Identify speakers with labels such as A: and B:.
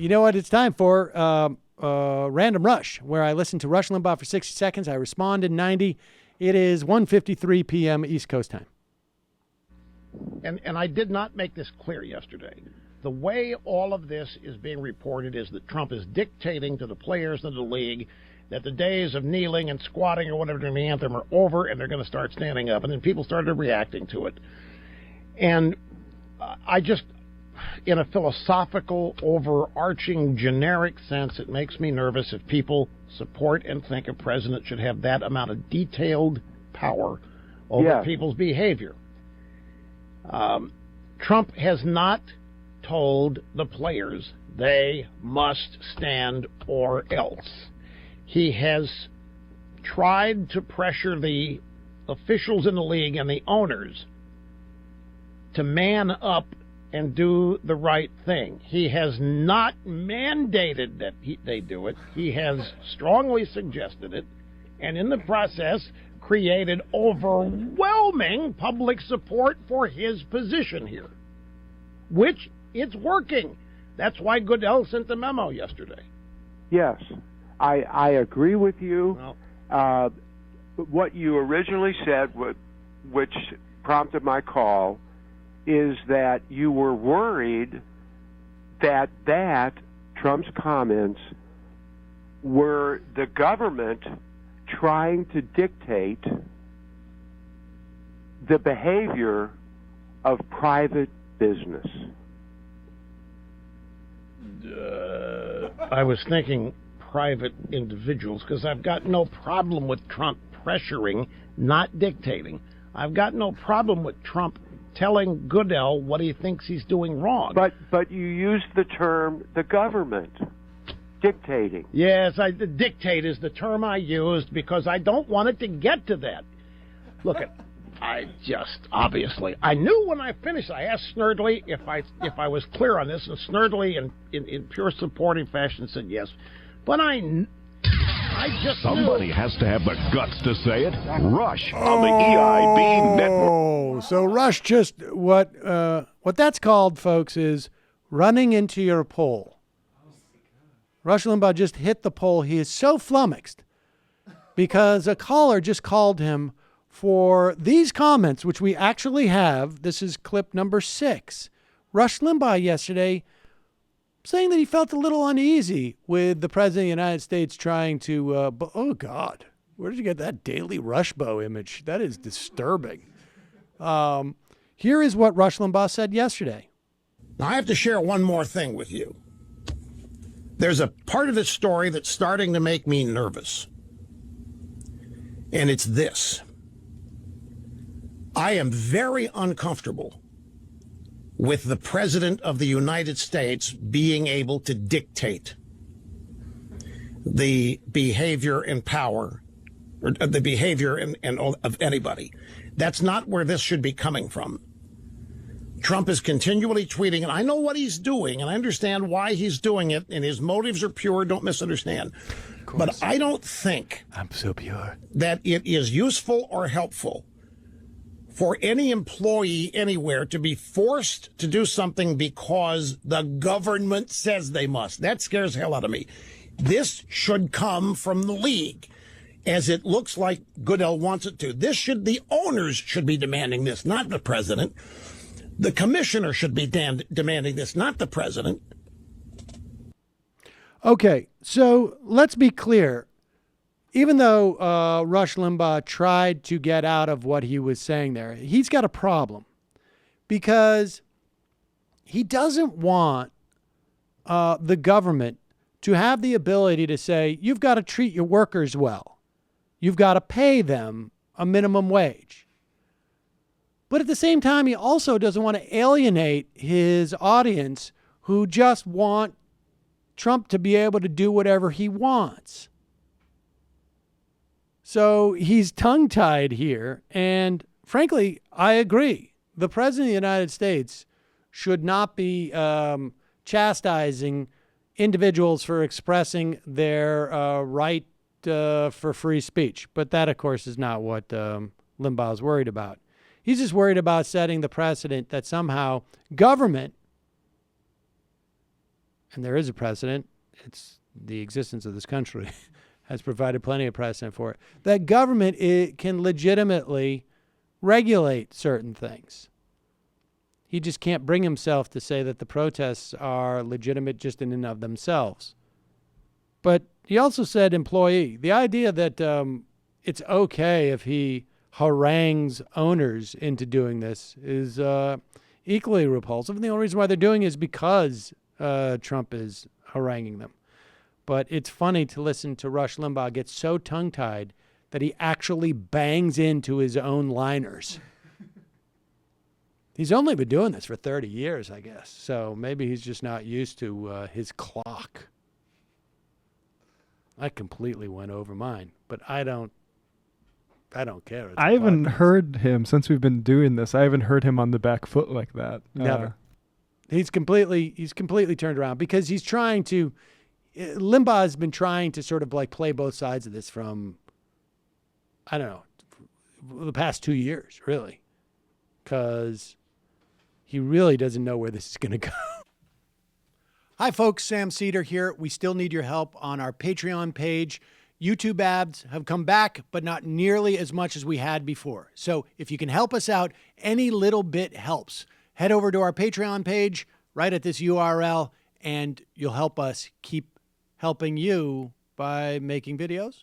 A: You know what it's time for? Random Rush, where I listen to Rush Limbaugh for 60 seconds. I respond in 90. It is 1:53 p.m. East Coast time.
B: And I did not make this clear yesterday. The way all of this is being reported is that Trump is dictating to the players of the league that the days of kneeling and squatting or whatever during the anthem are over, and they're going to start standing up. And then people started reacting to it. And I just, in a philosophical, overarching, generic sense, it makes me nervous if people support and think a president should have that amount of detailed power over people's behavior. Trump has not told the players they must stand or else. He has tried to pressure the officials in the league and the owners to man up and do the right thing. He has not mandated that they do it. He has strongly suggested it, and in the process created overwhelming public support for his position here, which it's working. That's why Goodell sent the memo yesterday.
C: Yes, I agree with you. Well, what you originally said, which prompted my call, is that you were worried that Trump's comments were the government trying to dictate the behavior of private business.
B: I was thinking private individuals, because I've got no problem with Trump pressuring, not dictating. I've got no problem with Trump telling Goodell what he thinks he's doing wrong.
C: But you used the term the government dictating.
B: Yes, dictate is the term I used because I don't want it to get to that. Look, I knew when I finished. I asked Snerdley if I was clear on this, and Snerdley in pure supporting fashion said yes. But I just
D: somebody has to have the guts to say it. Rush on the EIB network.
A: Oh, so Rush just what that's called, folks, is running into your pole. Rush Limbaugh just hit the pole. He is so flummoxed because a caller just called him for these comments, which we actually have. This is clip number 6. Rush Limbaugh yesterday saying that he felt a little uneasy with the President of the United States trying to, oh, God, where did you get that Daily Rushbo image? That is disturbing. Here is what Rush Limbaugh said yesterday.
B: Now, I have to share one more thing with you. There's a part of this story that's starting to make me nervous. And it's this. I am very uncomfortable with the President of the United States being able to dictate the behavior and power, or the behavior and of anybody. That's not where this should be coming from. Trump is continually tweeting, and I know what he's doing, and I understand why he's doing it, and his motives are pure, don't misunderstand. But I don't think
A: I'm so pure
B: that it is useful or helpful for any employee anywhere to be forced to do something because the government says they must. That scares the hell out of me. This should come from the league, as it looks like Goodell wants it to. The owners should be demanding this, not the president. The commissioner should be demanding this, not the president.
A: Okay, so let's be clear. Even though Rush Limbaugh tried to get out of what he was saying there, he's got a problem because he doesn't want the government to have the ability to say, you've got to treat your workers well. You've got to pay them a minimum wage. But at the same time, he also doesn't want to alienate his audience who just want Trump to be able to do whatever he wants. So he's tongue-tied here, and frankly, I agree. The President of the United States should not be chastising individuals for expressing their right for free speech. But that, of course, is not what Limbaugh is worried about. He's just worried about setting the precedent that somehow government and there is a precedent, it's the existence of this country has provided plenty of precedent for it, that government can legitimately regulate certain things. He just can't bring himself to say that the protests are legitimate just in and of themselves. But he also said employee. The idea that it's okay if he harangues owners into doing this is equally repulsive. And the only reason why they're doing it is because Trump is haranguing them. But it's funny to listen to Rush Limbaugh get so tongue-tied that he actually bangs into his own liners. He's only been doing this for 30 years, I guess. So maybe he's just not used to his clock. I completely went over mine, but I don't care. It's
E: I haven't heard him since we've been doing this. I haven't heard him on the back foot like that.
A: Never. He's completely turned around because he's trying to. Limbaugh has been trying to sort of like play both sides of this from, I don't know, the past 2 years, really, because he really doesn't know where this is going to go. Hi, folks. Sam Seder here. We still need your help on our Patreon page. YouTube ads have come back, but not nearly as much as we had before. So if you can help us out, any little bit helps. Head over to our Patreon page right at this URL, and you'll help us keep helping you by making videos